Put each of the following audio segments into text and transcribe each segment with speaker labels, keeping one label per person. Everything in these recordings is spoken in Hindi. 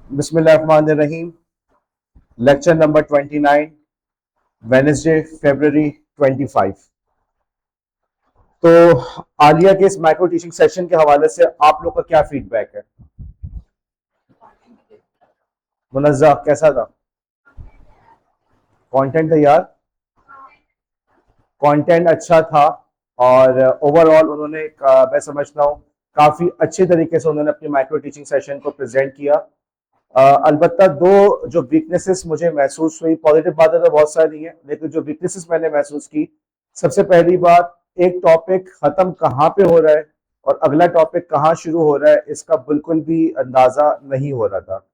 Speaker 1: बिस्मिल्लाहिर्रहमानिर्रहीम। लेक्चर नंबर 29, वेडनेसडे फरवरी 25। तो आलिया के इस माइक्रो टीचिंग सेशन के हवाले से आप लोग का क्या फीडबैक है? मुनज़्ज़ा कैसा था? कंटेंट तैयार, कंटेंट अच्छा था और ओवरऑल उन्होंने मैं समझता हूँ काफ़ी अच्छे तरीके से उन्होंने अपनी माइक्रो टीचिंग सेशन को प्रेजेंट किया। अलबत्ता दो जो वीकनेसेस मुझे महसूस हुई, पॉजिटिव बातें तो बहुत सारी हैं लेकिन जो वीकनेसेस मैंने महसूस की, सबसे पहली बात, एक टॉपिक खत्म कहाँ पे हो रहा है और अगला टॉपिक कहाँ शुरू हो रहा है इसका बिल्कुल भी अंदाजा नहीं हो रहा था।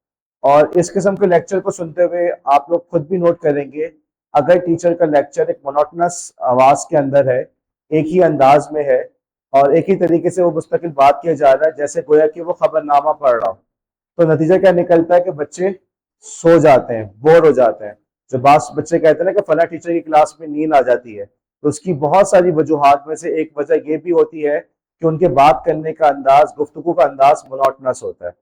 Speaker 1: और इस किस्म के लेक्चर को सुनते हुए आप लोग खुद भी नोट करेंगे, अगर टीचर का लेक्चर एक मोनोटोनस आवाज के अंदर है, एक ही अंदाज में है और एक ही तरीके से वो मुस्तकिल बात किया जा रहा है जैसे गोया कि वो खबरनामा पढ़ रहा हो, तो नतीजा क्या निकलता है कि बच्चे सो जाते हैं, बोर हो जाते हैं। जो बात बच्चे कहते हैं ना कि फला टीचर की क्लास में नींद आ जाती है, तो उसकी बहुत सारी वजूहात में से एक वजह ये भी होती है कि उनके बात करने का अंदाज, गुफ्तगू का अंदाज मोनोटोनस होता है।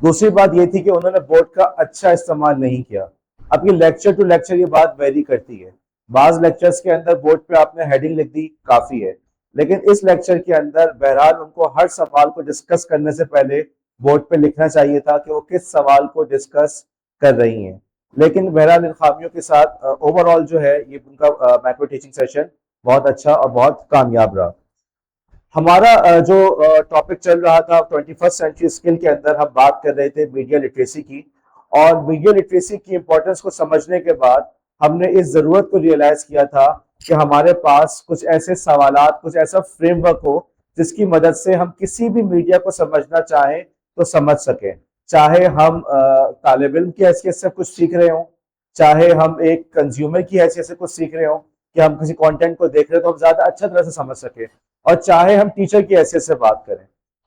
Speaker 1: दूसरी बात ये थी कि उन्होंने बोर्ड का अच्छा इस्तेमाल नहीं किया। अब ये लेक्चर टू लेक्चर ये बात वेरी करती है। बाज लेक्चर्स के अंदर बोर्ड पे आपने हेडिंग लिख दी, काफी है, लेकिन इस लेक्चर के अंदर बहरहाल उनको हर सवाल को डिस्कस करने से पहले बोर्ड पे लिखना चाहिए था कि वो किस सवाल को डिस्कस कर रही हैं। लेकिन बहरहाल इन खामियों के साथ ओवरऑल जो है ये उनका माइक्रो टीचिंग सेशन बहुत अच्छा और बहुत कामयाब रहा। हमारा जो टॉपिक चल रहा था 21st सेंचुरी स्किल के अंदर, हम बात कर रहे थे मीडिया लिटरेसी की। और मीडिया लिटरेसी की इंपॉर्टेंस को समझने के बाद हमने इस जरूरत को रियलाइज किया था कि हमारे पास कुछ ऐसे सवालात, कुछ ऐसा फ्रेमवर्क हो जिसकी मदद से हम किसी भी मीडिया को समझना चाहें तो समझ सकें। चाहे हम तालिब इल्म की हैसियत से कुछ सीख रहे हों, चाहे हम एक कंज्यूमर की हैसियत से कुछ सीख रहे हों कि हम किसी कंटेंट को देख रहे हैं तो हम ज्यादा अच्छा तरह से समझ सके, और चाहे हम टीचर की हैसियत से बात करें।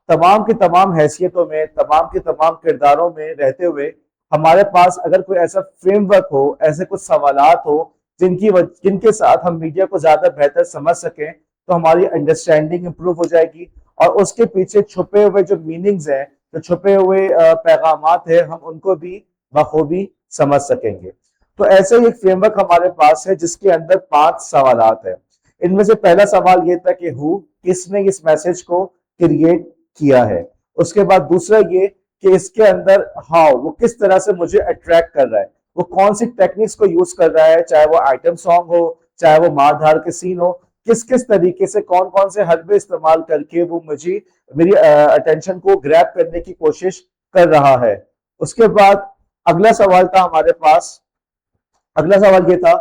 Speaker 1: तमाम की तमाम हैसियतों में, तमाम के तमाम किरदारों में रहते हुए हमारे पास अगर कोई ऐसा फ्रेमवर्क हो, ऐसे कुछ सवालात हो जिनके साथ हम मीडिया को ज्यादा बेहतर समझ सकें, तो हमारी अंडरस्टैंडिंग इंप्रूव हो जाएगी और उसके पीछे छुपे हुए जो मीनिंग्स हैं, जो छुपे हुए पैगामात है, हम उनको भी बखूबी समझ सकेंगे। तो ऐसे ही एक फ्रेमवर्क हमारे पास है जिसके अंदर 5 सवालात है। इनमें से पहला सवाल ये था कि किसने इस मैसेज को क्रिएट किया है। उसके बाद दूसरा ये कि इसके अंदर हाउ, वो किस तरह से मुझे अट्रैक्ट कर रहा है, वो कौन सी टेक्निक्स को यूज कर रहा है, चाहे वो आइटम सॉन्ग हो, चाहे वो मार धार के सीन हो, किस किस तरीके से, कौन कौन से हरबे इस्तेमाल करके वो मुझे, मेरी अटेंशन को ग्रैब करने की कोशिश कर रहा है। उसके बाद अगला सवाल था हमारे पास, अगला सवाल ये था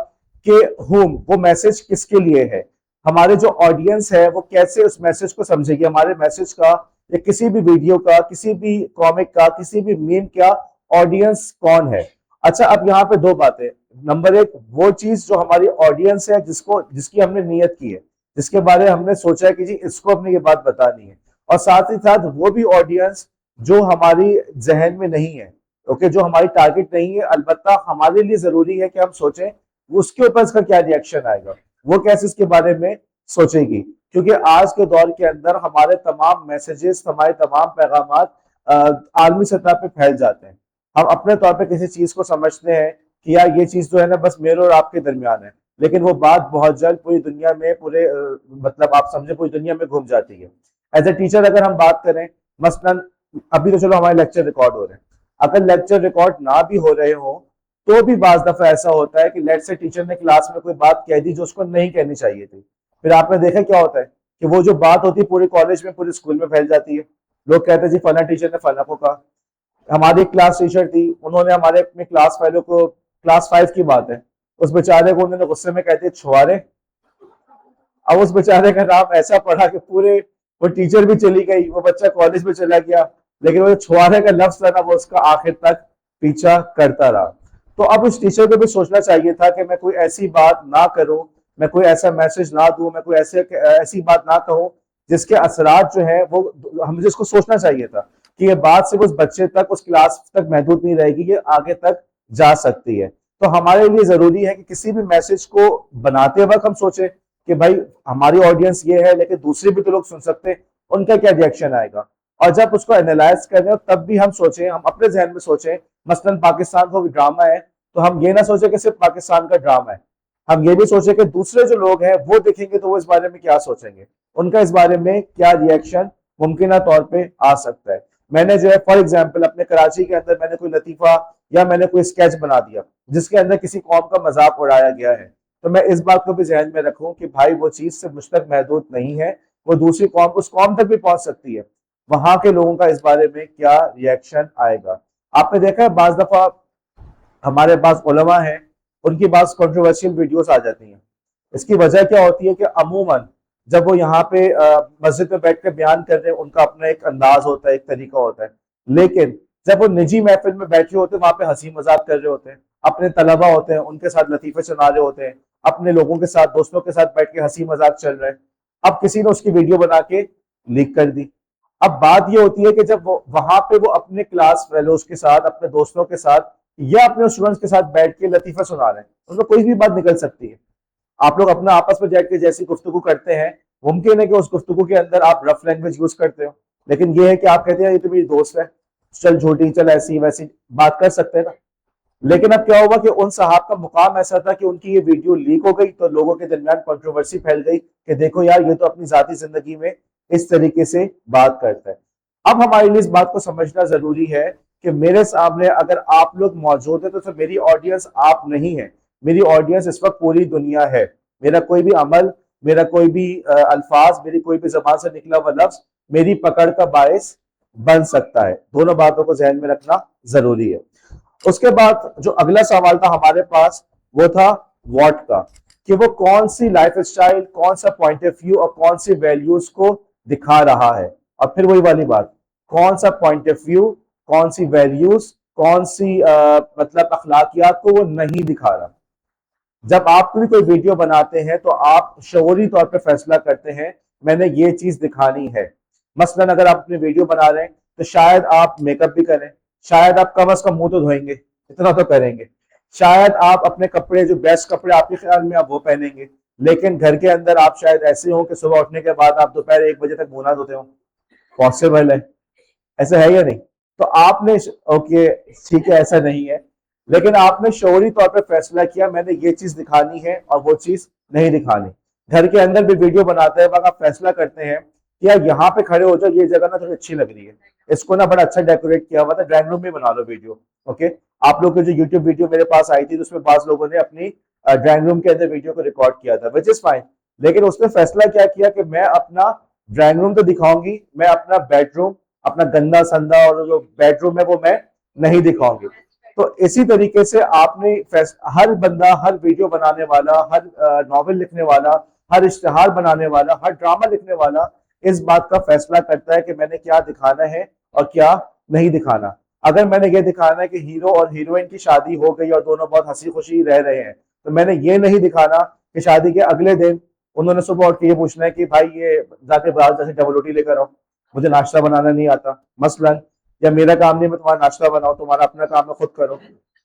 Speaker 1: कि वो मैसेज किसके लिए है, हमारे जो ऑडियंस है वो कैसे उस मैसेज को समझेगी, हमारे मैसेज का या किसी भी वीडियो का, किसी भी कॉमिक का, किसी भी मीम का ऑडियंस कौन है। अच्छा, अब यहाँ पे दो बातें। नंबर एक, वो चीज जो हमारी ऑडियंस है, जिसकी हमने नियत की है, जिसके बारे में हमने सोचा है कि जी इसको अपने ये बात बतानी है, और साथ ही साथ वो भी ऑडियंस जो हमारी जहन में नहीं है, ओके, जो हमारी टारगेट नहीं है, अलबत्ता हमारे लिए जरूरी है कि हम सोचें उसके ऊपर इसका क्या रिएक्शन आएगा, वो कैसे इसके बारे में सोचेगी। क्योंकि आज के दौर के अंदर हमारे तमाम मैसेजेस, हमारे तमाम पैगाम आलमी सतह पे फैल जाते हैं। हम अपने तौर पे किसी चीज को समझते हैं कि यार ये चीज जो है ना बस मेरे और आपके दरमियान है, लेकिन वो बात बहुत जल्द पूरी दुनिया में, पूरे मतलब आप समझे पूरी दुनिया में घूम जाती है। एज ए टीचर अगर हम बात करें, मसलन अभी तो चलो हमारे लेक्चर रिकॉर्ड हो रहे हैं, अगर लेक्चर रिकॉर्ड ना भी हो रहे हो तो भी बाज दफा ऐसा होता है कि लेट से टीचर ने क्लास में कोई बात कह दी जो उसको नहीं कहनी चाहिए थी, फिर आपने देखा क्या होता है कि वो जो बात होती है पूरे कॉलेज में, पूरे स्कूल में फैल जाती है। लोग कहते हैं जी फला टीचर ने फला को कहा। हमारी क्लास टीचर थी, उन्होंने हमारे अपने क्लास वालों को, क्लास 5 की बात है, उस बेचारे को उन्होंने गुस्से में कहते छुआरे। अब उस बेचारे का नाम ऐसा पड़ा कि पूरे, वो टीचर भी चली गई, वो बच्चा कॉलेज में चला गया, लेकिन वो छुआरे का लफ्ज था ना, वो उसका आखिर तक पीछा करता रहा। तो अब उस टीचर को भी सोचना चाहिए था कि मैं कोई ऐसी बात ना करूं, मैं कोई ऐसा मैसेज ना दूं, मैं कोई ऐसी बात ना कहूं जिसके असरात जो है वो, मुझे इसको सोचना चाहिए था कि ये बात सिर्फ उस बच्चे तक, उस क्लास तक महदूद नहीं रहेगी, ये आगे तक जा सकती है। तो हमारे लिए जरूरी है कि किसी भी मैसेज को बनाते वक्त हम सोचें कि भाई हमारी ऑडियंस ये है, लेकिन दूसरे भी तो लोग सुन सकते हैं, उनका क्या रिएक्शन आएगा। और जब उसको एनालाइज कर रहे हो तब भी हम सोचें, हम अपने जहन में सोचें, मसलन पाकिस्तान को ड्रामा है तो हम ये ना सोचें कि सिर्फ पाकिस्तान का ड्रामा है, हम ये भी सोचें कि दूसरे जो लोग हैं वो देखेंगे तो वो इस बारे में क्या सोचेंगे, उनका इस बारे में क्या रिएक्शन मुमकिन तौर पे आ सकता है। मैंने जो है फॉर एग्जाम्पल अपने कराची के अंदर मैंने कोई लतीफा या मैंने कोई स्केच बना दिया जिसके अंदर किसी कौम का मजाक उड़ाया गया है, तो मैं इस बात को भी जहन में रखूं कि भाई वो चीज सिर्फ मुझ तक महदूद नहीं है, वो दूसरी कौम, उस कौम तक भी पहुंच सकती है, वहां के लोगों का इस बारे में क्या रिएक्शन आएगा। आपने देखा है बाज दफा हमारे पास उलमा हैं, उनकी पास कंट्रोवर्शियल वीडियोस आ जाती हैं। इसकी वजह क्या होती है कि अमूमन जब वो यहाँ पे मस्जिद में बैठ कर बयान कर रहे हैं, उनका अपना एक अंदाज होता है, एक तरीका होता है, लेकिन जब वो निजी महफिल में बैठे होते हैं वहां पे हंसी मजाक कर रहे होते हैं, अपने तलबा होते हैं उनके साथ लतीफे सुना रहे होते हैं, अपने लोगों के साथ, दोस्तों के साथ बैठ के हंसी मजाक चल रहा है, अब किसी ने उसकी वीडियो बना के लीक कर दी। अब बात ये होती है कि जब वो वहां पे वो अपने क्लास फेलोज के साथ, अपने दोस्तों के साथ या अपने स्टूडेंट्स के साथ बैठ के लतीफा सुना रहे हैं, उनमें कोई भी बात निकल सकती है। आप लोग अपना आपस में बैठ के जैसी गुफ्तगू करते हैं, मुमकिन है कि उस गुफ्तगू के अंदर आप रफ लैंग्वेज यूज करते हो, लेकिन ये है कि आप कहते हैं ये तो मेरी दोस्त है, चल झूठी, चल ऐसी वैसी बात कर सकते हैं ना। लेकिन अब क्या हुआ कि उन साहब का मुकाम ऐसा था कि उनकी ये वीडियो लीक हो गई तो लोगों के दरमियान कंट्रोवर्सी फैल गई कि देखो यार ये तो अपनी जाती जिंदगी में इस तरीके से बात करता है। अब हमारे लिए इस बात को समझना जरूरी है कि मेरे सामने अगर आप लोग मौजूद है तो मेरी ऑडियंस आप नहीं है, मेरी ऑडियंस इस वक्त पूरी दुनिया है। मेरा कोई भी अमल, मेरा कोई भी अल्फाज, मेरी कोई भी जबान से निकला हुआ लफ्ज मेरी पकड़ का बायस बन सकता है। दोनों बातों को जहन में रखना जरूरी है। उसके बाद जो अगला सवाल था हमारे पास वो था व्हाट का, कि वो कौन सी लाइफ स्टाइल, कौन सा पॉइंट ऑफ व्यू और कौन सी वैल्यूज को दिखा रहा है। और फिर वही वाली बात, कौन सा पॉइंट ऑफ व्यू, कौन सी वैल्यूज, कौन सी मतलब अखलाकियात को वो नहीं दिखा रहा। जब आप भी कोई वीडियो बनाते हैं तो आप शऊरी तौर पे फैसला करते हैं मैंने ये चीज दिखानी है। मसलन अगर आप अपनी वीडियो बना रहे हैं तो शायद आप मेकअप भी करें, शायद आप कम अज कम मुंह तो धोएंगे, इतना तो करेंगे, शायद आप अपने कपड़े जो बेस्ट कपड़े आपके ख्याल में आप वो पहनेंगे, लेकिन घर के अंदर आप शायद ऐसे हो कि सुबह उठने के बाद आप दोपहर 1 बजे तक मुंह ना धोते हो। पॉसिबल है, ऐसा है या नहीं? तो आपने, ओके ठीक है ऐसा नहीं है, लेकिन आपने शौरी तौर पे फैसला किया मैंने ये चीज दिखानी है और वो चीज नहीं दिखानी। घर के अंदर भी वीडियो बनाते हैं वक्त आप फैसला करते हैं कि यार यहाँ पे खड़े हो जाओ, ये जगह ना थोड़ी अच्छी लग रही है, इसको ना बड़ा अच्छा डेकोरेट किया हुआ था, ड्राइंग रूम में बना लो वीडियो। ओके, आप लोग की जो यूट्यूब वीडियो मेरे पास आई थी तो उसमें बाज लोगों ने अपनी ड्राइंग रूम के अंदर वीडियो को रिकॉर्ड किया था, विच इज फाइन, लेकिन उसने फैसला क्या किया कि मैं अपना ड्राइंग रूम तो दिखाऊंगी, मैं अपना बेडरूम, अपना गंदा संदा और जो बेडरूम है वो मैं नहीं दिखाऊंगी। तो इसी तरीके से आपने हर बंदा, हर वीडियो बनाने वाला, हर नॉवेल लिखने वाला, हर इश्तिहार बनाने वाला, हर ड्रामा लिखने वाला इस बात का फैसला करता है कि मैंने क्या दिखाना है और क्या नहीं दिखाना। अगर मैंने ये दिखाना है कि हीरो और हीरोइन की शादी हो गई और दोनों बहुत हंसी खुशी रह रहे हैं, तो मैंने ये नहीं दिखाना कि शादी के अगले दिन उन्होंने सुबह उठ के ये पूछना है कि भाई ये जाके बाहर जैसे डबल रोटी लेकर आओ, मुझे नाश्ता बनाना नहीं आता मसलन, या मेरा काम नहीं मैं तुम्हारा नाश्ता बनाओ, तुम्हारा अपना काम है खुद करो।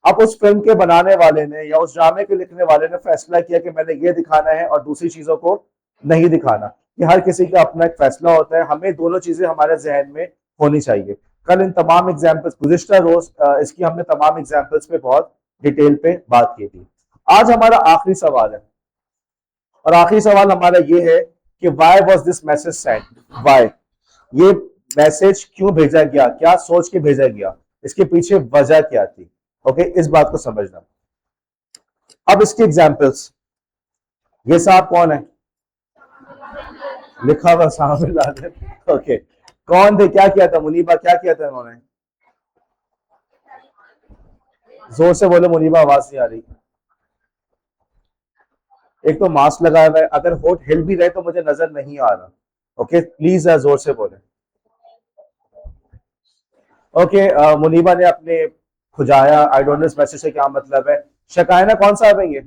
Speaker 1: अब उस फिल्म के बनाने वाले ने या उस ड्रामे के लिखने वाले ने फैसला किया कि मैंने ये दिखाना है और दूसरी चीजों को नहीं दिखाना। कि हर किसी का अपना एक फैसला होता है, हमें दोनों चीजें हमारे जहन में होनी चाहिए। कल इन तमाम एग्जाम्पल्स, गुज़िश्ता रोज इसकी हमने तमाम एग्जाम्पल्स पे बहुत डिटेल पे बात की थी। आज हमारा आखिरी सवाल है, और आखिरी सवाल हमारा ये है कि why was this message sent, why, ये मैसेज क्यों भेजा गया, क्या सोच के भेजा गया, इसके पीछे वजह क्या थी। ओके, इस बात को समझना। अब इसके एग्जाम्पल्स, ये साहब कौन है, लिखा हुआ साहब, ओके, कौन थे, क्या किया था मुनीबा, क्या किया था उन्होंने, जोर से बोलो मुनीबा, आवाज नहीं आ रही। एक तो मास्क लगाया हुआ है, अगर होठ हिल भी रहे तो मुझे नजर नहीं आ रहा। ओके प्लीज जोर से बोले। ओके, मुनीबा ने अपने खुजाया, आई डोंट नो इस मैसेज से क्या मतलब है। शकायना कौन सा है ये,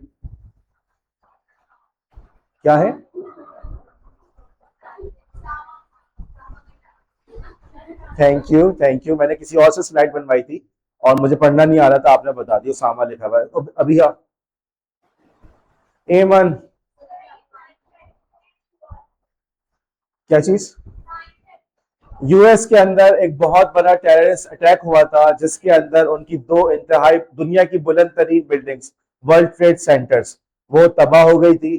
Speaker 1: क्या है, थैंक यू थैंक यू, मैंने किसी और से स्लाइड बनवाई थी और मुझे पढ़ना नहीं आ रहा था, आपने बता दिया, सामा लिखा हुआ है। तो अभी एमन, क्या चीज, यूएस के अंदर एक बहुत बड़ा टेररिस्ट अटैक हुआ था जिसके अंदर उनकी दो इंतहाई दुनिया की बुलंद तरीन बिल्डिंग्स, वर्ल्ड ट्रेड सेंटर्स, वो तबाह हो गई थी।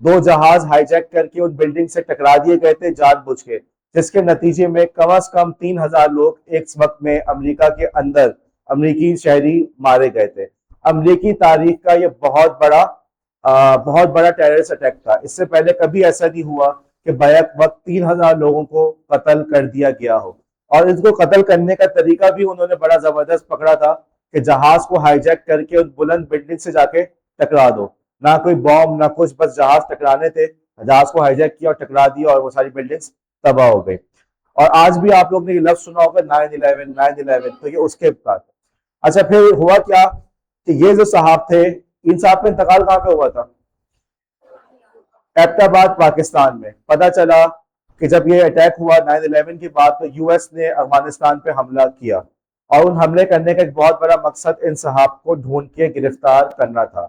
Speaker 1: दो जहाज हाईजैक करके उन बिल्डिंग से टकरा दिए गए थे जानबूझ के, जिसके नतीजे में कम से कम 3,000 लोग एक वक्त में अमेरिका के अंदर, अमेरिकी शहरी मारे गए थे। अमेरिकी तारीख का ये बहुत बड़ा टेररिस्ट अटैक था। इससे पहले कभी ऐसा नहीं हुआ कि बैक वक्त 3,000 लोगों को कत्ल कर दिया गया हो। और इसको कत्ल करने का तरीका भी उन्होंने बड़ा जबरदस्त पकड़ा था कि जहाज को हाईजैक करके उस बुलंद बिल्डिंग से जाके टकरा दो। ना कोई बॉम्ब ना कुछ, बस जहाज टकराने थे, जहाज को हाईजैक किया और टकरा दिया और वो सारी बिल्डिंग्स तबाह हो गई। और आज भी आप लोग ने ये लफ्ज सुना होगा 9/11, 9/11, तो ये उसके बाद। अच्छा, फिर हुआ क्या कि ये जो साहब थे, इन साहब का इंतकाल कहाँ पे हुआ था? एबटाबाद, पाकिस्तान में। पता चला कि जब ये अटैक हुआ 9/11 के बाद, तो यूएस ने अफगानिस्तान पे हमला किया और उन हमले करने का एक बहुत बड़ा मकसद इन साहब को ढूंढ के गिरफ्तार करना था।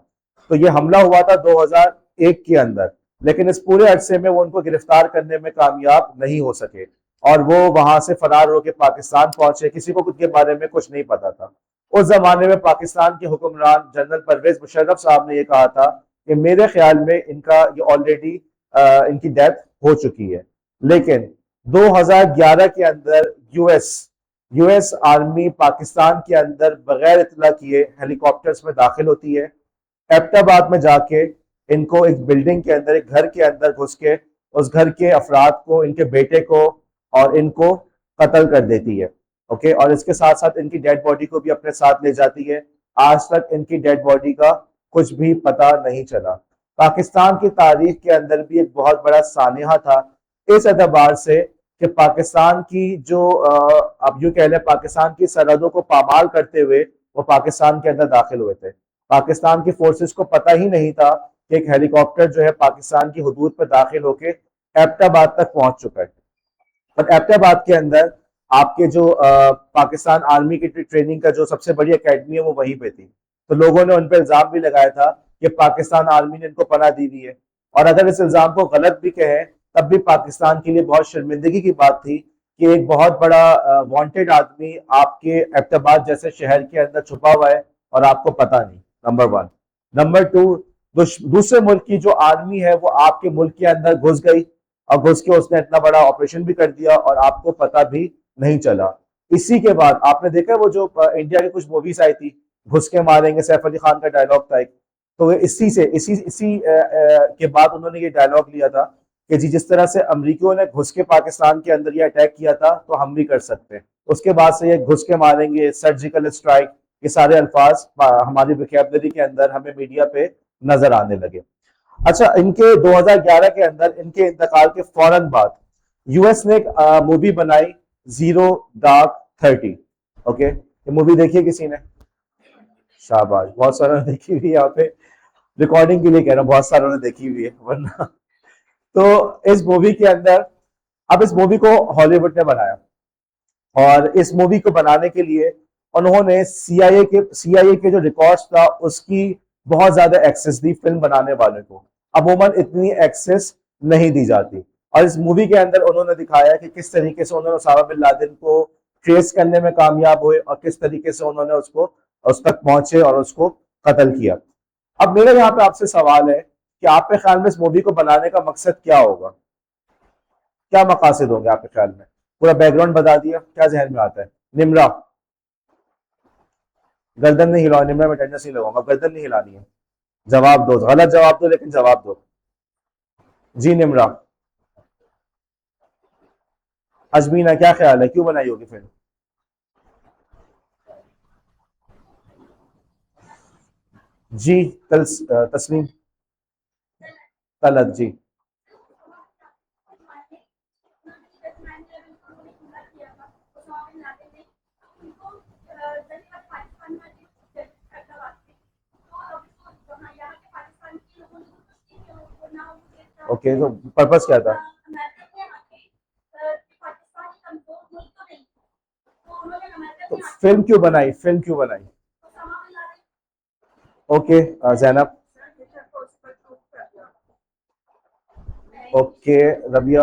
Speaker 1: तो ये हमला हुआ था 2001 के अंदर, लेकिन इस पूरे अरसे में वो उनको गिरफ्तार करने में कामयाब नहीं हो सके और वो वहां से फरार होकर पाकिस्तान पहुंचे। किसी को खुद के बारे में कुछ नहीं पता था। उस जमाने में पाकिस्तान के हुक्मरान जनरल परवेज मुशर्रफ साहब ने यह कहा था कि मेरे ख्याल में इनका ये ऑलरेडी इनकी डेथ हो चुकी है। लेकिन 2011 के अंदर यूएस यूएस आर्मी पाकिस्तान के अंदर बगैर इतला किए हेलीकॉप्टर्स में दाखिल होती है। एबटाबाद में जाके इनको एक बिल्डिंग के अंदर, एक घर के अंदर घुस के उस घर के अफराद को, इनके बेटे को और इनको कत्ल कर देती है। ओके, और इसके साथ साथ इनकी डेड बॉडी को भी अपने साथ ले जाती है। आज तक इनकी डेड बॉडी का कुछ भी पता नहीं चला। पाकिस्तान की तारीख के अंदर भी एक बहुत बड़ा सानिया था इस एतबार से कि पाकिस्तान की जो अब यूं कह लें, पाकिस्तान की सरहदों को पामाल करते हुए वो पाकिस्तान के अंदर दाखिल हुए थे। पाकिस्तान की फोर्सेस को पता ही नहीं था कि एक हेलीकॉप्टर जो है पाकिस्तान की हदूद पर दाखिल होकर एबटाबाद तक पहुंच चुका है। और एबटाबाद के अंदर आपके जो पाकिस्तान आर्मी की ट्रेनिंग का जो सबसे बड़ी एकेडमी है वो वहीं पे थी। तो लोगों ने उन पर इल्जाम भी लगाया था कि पाकिस्तान आर्मी ने इनको पनाह दी हुई है। और अगर इस इल्जाम को गलत भी कहें, तब भी पाकिस्तान के लिए बहुत शर्मिंदगी की बात थी कि एक बहुत बड़ा वांटेड आदमी आपके एबटाबाद जैसे शहर के अंदर छुपा हुआ है और आपको पता नहीं। Number one. नंबर टू, दूसरे मुल्क की जो आर्मी है वो आपके मुल्क के अंदर घुस गई और घुस के उसने इतना बड़ा ऑपरेशन भी कर दिया और आपको पता भी नहीं चला। इसी के बाद आपने देखा वो जो इंडिया की कुछ मूवीज आई थी, घुस के मारेंगे, सैफ अली खान का डायलॉग था एक। तो इसी से इसी इसी के बाद उन्होंने ये डायलॉग लिया था कि जी जिस तरह से अमरीकियों ने घुस के पाकिस्तान के अंदर ये अटैक किया था तो हम भी कर सकते हैं। उसके बाद से ये घुस के मारेंगे, सर्जिकल स्ट्राइक, ये सारे अल्फाज हमारी वोकैबुलरी के अंदर हमें मीडिया पे नजर आने लगे। अच्छा, इनके 2011 के अंदर इनके इंतकाल के फौरन बाद यूएस ने एक मूवी बनाई, जीरो डार्क 30। ओके, ये मूवी देखी है किसी ने? शाबाश, बहुत सारों ने देखी हुई है। यहाँ पे रिकॉर्डिंग के लिए कह रहा हूँ, बहुत सारों ने देखी हुई है, वरना तो इस मूवी के अंदर, अब इस मूवी को हॉलीवुड ने बनाया और इस मूवी को बनाने के लिए उन्होंने सीआईए के जो रिकॉर्ड्स था उसकी बहुत ज्यादा एक्सेस दी फिल्म बनाने वाले को। अमूमन इतनी एक्सेस नहीं दी जाती। और इस मूवी के अंदर उन्होंने दिखाया कि किस तरीके से उन्होंने उसामा बिन लादेन को ट्रेस करने में कामयाब हुए और किस तरीके से उन्होंने उसको उस तक पहुंचे और उसको कत्ल किया। अब मेरा यहाँ पे आपसे सवाल है कि आपके ख्याल में इस मूवी को बनाने का मकसद क्या होगा? क्या मकासद होंगे आपके ख्याल में? पूरा बैकग्राउंड बता दिया, क्या जहन में आता है? निम्रा, गर्दन नहीं हिलाओ निम्रा, मैं अटेंडेंस नहीं लगाऊंगा, गर्दन नहीं हिलानी है। जवाब दो, गलत जवाब दो लेकिन जवाब दो। जी निम्रा। अजमीना, क्या ख्याल है, क्यों बनाई होगी फिल्म? जी तस्लीम, तलत जी। ओके, तो पर्पस क्या था? तो फिल्म क्यों बनाई, फिल्म क्यों बनाई? Okay, Zainab. Okay, Rabia.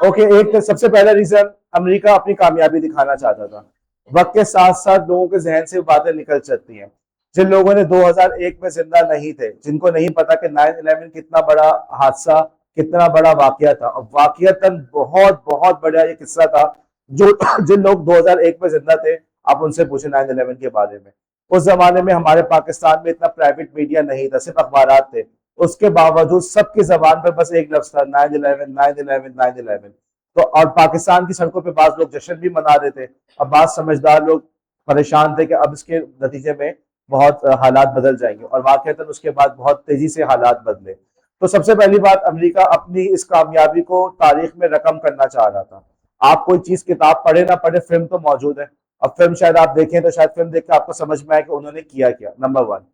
Speaker 1: Okay, एक तो सबसे पहला रीजन, अमेरिका अपनी कामयाबी दिखाना चाहता था। वक्त के साथ साथ लोगों के जहन से बातें निकल सकती हैं। जिन लोगों ने 2001 में जिंदा नहीं थे, जिनको नहीं पता कि 9/11 कितना बड़ा हादसा, कितना बड़ा वाकया था, और वाकयातन बहुत बहुत बड़ा ये किस्सा था। जो जिन लोग 2001 में जिंदा थे, आप उनसे पूछे 9/11 के बारे में। उस जमाने में हमारे पाकिस्तान में इतना प्राइवेट मीडिया नहीं था, सिर्फ अखबार थे। उसके बावजूद सबकी जबान पर बस एक लफ्ज था, 9/11, 9/11, 9/11। तो और पाकिस्तान की सड़कों पे बाज लोग जश्न भी मना रहे थे, और बाज समझदार लोग परेशान थे कि अब इसके नतीजे में बहुत हालात बदल जाएंगे, और वाकईतन उसके बाद बहुत तेजी से हालात बदले। तो सबसे पहली बात, अमेरिका अपनी इस कामयाबी को तारीख में रकम करना चाह रहा था। आप कोई चीज किताब पढ़े ना पढ़े, फिल्म तो मौजूद है। अब फिल्म शायद आप देखें तो शायद फिल्म देख के आपको समझ में आए कि उन्होंने किया क्या, नंबर वन।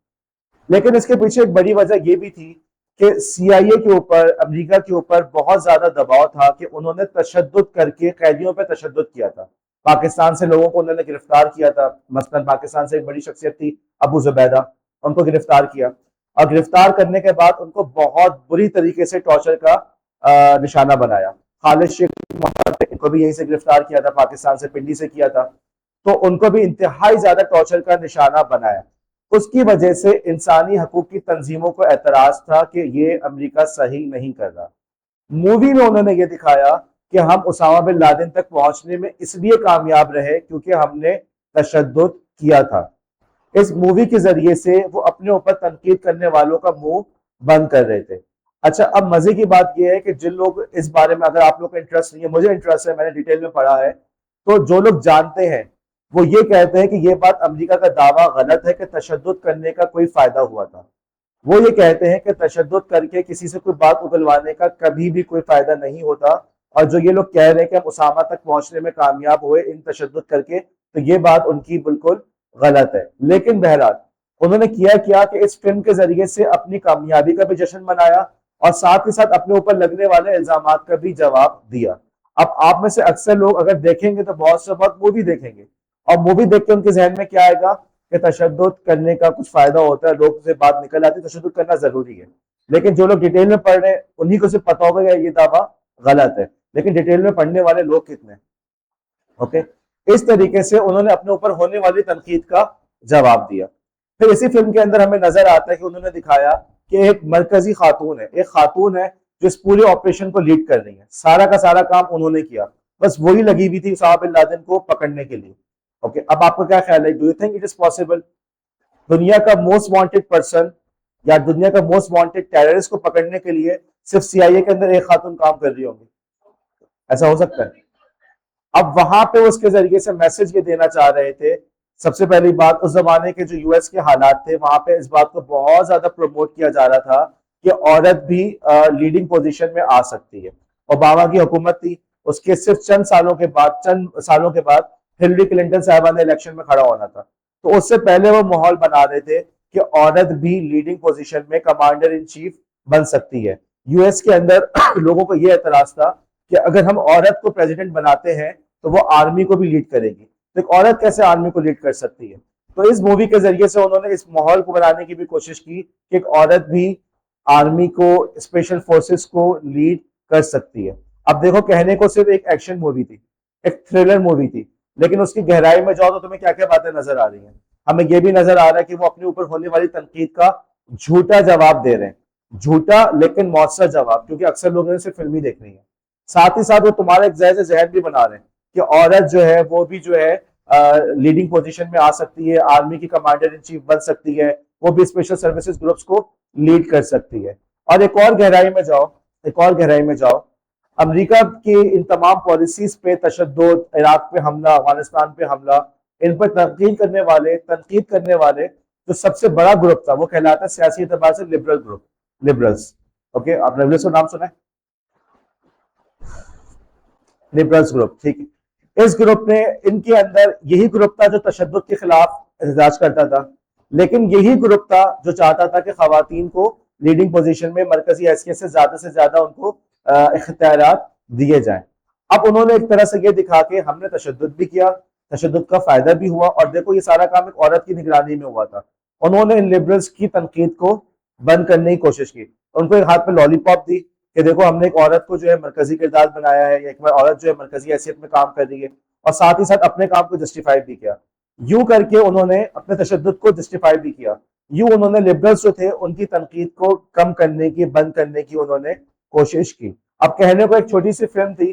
Speaker 1: लेकिन इसके पीछे एक बड़ी वजह यह भी थी कि सीआईए के ऊपर, अमेरिका के ऊपर बहुत ज्यादा दबाव था कि उन्होंने तशद्दुद करके कैदियों पर तशद्दुद किया था। पाकिस्तान से लोगों को उन्होंने गिरफ्तार किया था। मसलन पाकिस्तान से एक बड़ी शख्सियत थी अबू जुबैदा, उनको गिरफ्तार किया, और गिरफ्तार करने के बाद उनको बहुत बुरी तरीके से टॉर्चर का निशाना बनाया। खालिद शेख मोहम्मद को भी यहीं से गिरफ्तार किया था, पाकिस्तान से, पिंडी से किया था। तो उनको भी इंतहाई ज्यादा टॉर्चर का निशाना बनाया। उसकी वजह से इंसानी हकूक की तंजीमों को एतराज था कि ये अमेरिका सही नहीं कर रहा। मूवी में उन्होंने ये दिखाया कि हम उसामा बिन लादेन तक पहुंचने में इसलिए कामयाब रहे क्योंकि हमने तशद्दुद किया था। इस मूवी के जरिए से वो अपने ऊपर तनकीद करने वालों का मुंह बंद कर रहे थे। अच्छा, अब मजे की बात यह है कि जिन लोग इस बारे में, अगर आप लोग का इंटरेस्ट नहीं है, मुझे इंटरेस्ट है, मैंने डिटेल में पढ़ा है, तो जो लोग जानते हैं वो ये कहते हैं कि ये बात अमेरिका का दावा गलत है कि तशद्दुद करने का कोई फायदा हुआ था। वो ये कहते हैं कि तशद्दुद करके किसी से कोई बात उगलवाने का कभी भी कोई फायदा नहीं होता, और जो ये लोग कह रहे हैं कि हम उसामा तक पहुंचने में कामयाब हुए इन तशद्दुद करके, तो ये बात उनकी बिल्कुल गलत है। लेकिन बहरहाल उन्होंने किया क्या कि इस फिल्म के जरिए से अपनी कामयाबी का भी जश्न मनाया, और साथ ही साथ अपने ऊपर लगने वाले इल्जामात का भी जवाब दिया। अब आप में से अक्सर लोग अगर देखेंगे तो बहुत से बहुत मूवी देखेंगे, और मूवी देख के उनके जहन में क्या आएगा कि तशद्दुद करने का कुछ फायदा होता है, लोग से बात निकल आती है, तशद्दुद करना जरूरी है। लेकिन जो लोग डिटेल में पढ़ रहे हैं उन्हीं को सिर्फ पता होगा ये दावा गलत है। लेकिन डिटेल में पढ़ने वाले लोग कितने? ओके, इस तरीके से उन्होंने अपने ऊपर होने वाली तनकीद का जवाब दिया। फिर इसी फिल्म के अंदर हमें नजर आता है कि उन्होंने दिखाया कि एक मरकजी खातून है, एक खातून है जो इस पूरे ऑपरेशन को लीड कर रही है। सारा का सारा काम उन्होंने किया, बस वही लगी हुई थी उसामा बिन लादेन को पकड़ने के लिए। ओके, अब आपका क्या ख्याल है, do you think it is possible दुनिया का मोस्ट वांटेड पर्सन या दुनिया का मोस्ट वांटेड टेररिस्ट को पकड़ने के लिए सिर्फ सीआईए के अंदर एक खातून काम कर रही होंगी? ऐसा हो सकता है? अब वहां पे उसके जरिए से मैसेज ये देना चाह रहे थे। सबसे पहली बात, उस जमाने के जो यूएस के हालात थे वहां पे इस बात को बहुत ज्यादा प्रमोट किया जा रहा था कि औरत भी लीडिंग पोजीशन में आ सकती है। ओबामा की हुकूमत थी, उसके सिर्फ चंद सालों के बाद हिलरी क्लिंटन साहबा ने इलेक्शन में खड़ा होना था। तो उससे पहले वो माहौल बना रहे थे कि औरत भी लीडिंग पोजीशन में कमांडर इन चीफ बन सकती है। यूएस के अंदर लोगों को यह एतराज था कि अगर हम औरत को प्रेसिडेंट बनाते हैं तो वो आर्मी को भी लीड करेगी, तो एक औरत कैसे आर्मी को लीड कर सकती है? तो इस मूवी के जरिए से उन्होंने इस माहौल को बनाने की भी कोशिश की कि एक औरत भी आर्मी को, स्पेशल फोर्सेस को लीड कर सकती है। अब देखो, कहने को सिर्फ एक एक्शन मूवी थी, एक थ्रिलर मूवी थी, लेकिन उसकी गहराई में जाओ तो तुम्हें क्या क्या बातें नजर आ रही हैं। हमें यह भी नजर आ रहा है कि वो अपने ऊपर होने वाली तनकीद का झूठा जवाब दे रहे हैं, झूठा लेकिन मौसर जवाब, क्योंकि अक्सर लोगों ने सिर्फ फिल्म ही देखनी है। साथ ही साथ वो तुम्हारा एक जहर जहर भी बना रहे हैं कि औरत जो है वो भी जो है लीडिंग पोजीशन में आ सकती है, आर्मी की कमांडर इन चीफ बन सकती है, वो भी स्पेशल सर्विसेज ग्रुप्स को लीड कर सकती है। और एक और गहराई में जाओ, एक और गहराई में जाओ, अमेरिका की इन तमाम पॉलिसीज पे, तशद्दुद, इराक पे हमला, अफगानिस्तान पे हमला, इन पर तनकीद करने वाले जो सबसे बड़ा ग्रुप था वो कहलाता है सियासी एतबार से लिबरल ग्रुप, लिबरल्स। ओके, आपने लिबरल्स का नाम सुना है? लिबरल्स ग्रुप, ठीक है। इस ग्रुप ने, इनके अंदर यही ग्रुप था जो तशद्दुद के खिलाफ एहतजाज करता था, लेकिन यही ग्रुप था जो चाहता था कि खवातीन को लीडिंग पोजीशन में मरकजी हैसियत से ज्यादा उनको इख्तियारात दिए जाएं। अब उन्होंने एक तरह से ये दिखा के हमने तशद्दुद भी किया, तशद्दुद का फायदा भी हुआ, और देखो ये सारा काम एक औरत की निगरानी में हुआ था। उन्होंने इन लिबरल्स की तनकीद को बंद करने की कोशिश की, उनको एक हाथ पे लॉलीपॉप दी कि देखो हमने एक औरत को जो है मरकजी किरदार बनाया है, या एक बार औरत जो है मरकजी हैसियत में काम कर रही है, और साथ ही साथ अपने काम को जस्टिफाई भी किया। यूं करके उन्होंने अपने तशद्दुद को जस्टिफाई भी किया। यूं उन्होंने लिबरल्स जो थे उनकी तनकीद को कम करने की, बंद करने की उन्होंने कोशिश की। अब कहने को एक छोटी सी फिल्म थी,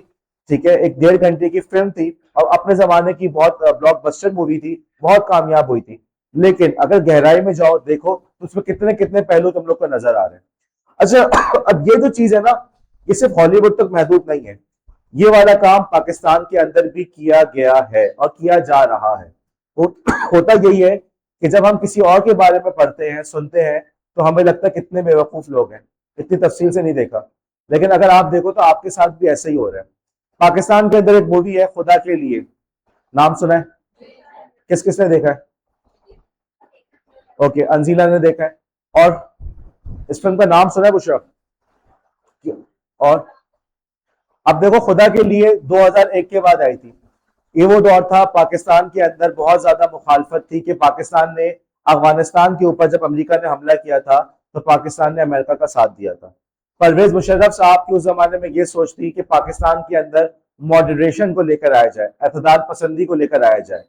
Speaker 1: ठीक है, एक 1.5 घंटे की फिल्म थी, और अपने जमाने की बहुत ब्लॉकबस्टर मूवी थी, बहुत कामयाब हुई थी। लेकिन अगर गहराई में जाओ देखो तो उसमें कितने कितने पहलू तुम लोग को नजर आ रहे हैं। अच्छा, अब ये जो चीज है ना, ये सिर्फ हॉलीवुड तक महदूद नहीं है, ये वाला काम पाकिस्तान के अंदर भी किया गया है और किया जा रहा है। होता यही है कि जब हम किसी और के बारे में पढ़ते हैं, सुनते हैं, तो हमें लगता है कितने बेवकूफ लोग हैं, इतनी तफसील से नहीं देखा। लेकिन अगर आप देखो तो आपके साथ भी ऐसा ही हो रहा है। पाकिस्तान के अंदर एक मूवी है खुदा के लिए, नाम सुना है? किस किसने देखा है? ओके, अंजीला ने देखा है। और इस फिल्म का नाम सुना है बुशरा? और अब देखो, खुदा के लिए 2001 के बाद आई थी। ये वो दौर था, पाकिस्तान के अंदर बहुत ज्यादा मुखालफत थी कि पाकिस्तान ने अफगानिस्तान के ऊपर जब अमेरिका ने हमला किया था तो पाकिस्तान ने अमेरिका का साथ दिया था। परवेज मुशर्रफ साहब की उस जमाने में ये सोच थी कि पाकिस्तान के अंदर मॉडरेशन को लेकर आया जाए, एतदाल पसंदी को लेकर आया जाए।